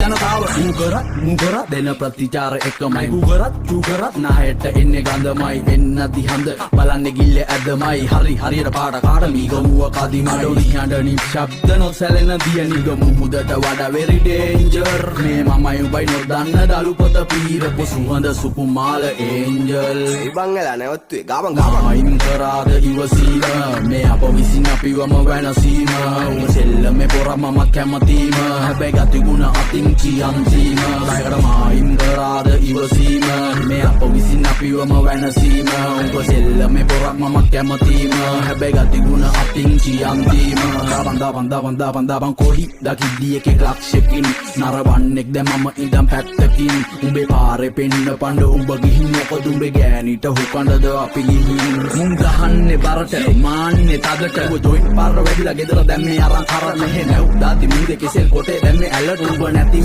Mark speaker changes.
Speaker 1: තන තාව මුගරත් දෙන ප්‍රතිචාර එකමයි ගුගරත් නායට එන්නේ ගඳමයි එන්න දිහඳ බලන්නේ ගිල්ල ඇදමයි හරියට පාට කාට මීගමුව කදිමයි ඩොලි හඬ ශබ්ද නොසැලෙන දියනිගමු මුදට වඩා very danger මේ මමයි උඹයි නොදන්න දලුපොත පීරපු සුහඳ සුකුමාල ඒන්ජල්
Speaker 2: ඉබංගලා නැවත්තුවේ ගාමන්
Speaker 1: අයින් කරාද ඉවසීම මේ අප විසින් අපිවම වෙනසීම උඹ සෙල්ලමේ පොර මමත් කැමතිම හැබැයි ගතිගුණ අතින් කියන්තීම දයකටම අයින් කරාද ඉවසීම මේ අප විසින් අපිවම වෙනසීම උඹ සෙල්ලමේ පොර මමත් කැමතිම හැබැයි ගතිගුණ අතින් කියන්තීම දබන් කොඩි දකිද්දී එකෙක් ලක්ෂකින් නරවන්නෙක් දැන් මම ඉඳන් පැත්තකින් උඹේ පාරේ පෙන්න පඬ උඹ ගිහින් මොකද උඹේ ගෑනිට හුකඬද අපි ගිහින් මුන් ගහන්නේ බරට මාන්නේ තදට ඔය ජොයින්ට් පාර වැඩිලා ගෙදර දැන් මේ අරන් කරන්නේ නැව් දාති මුන්ගේ කෙසෙල් කොටේ දැන් මේ ඇලට උඹ නැති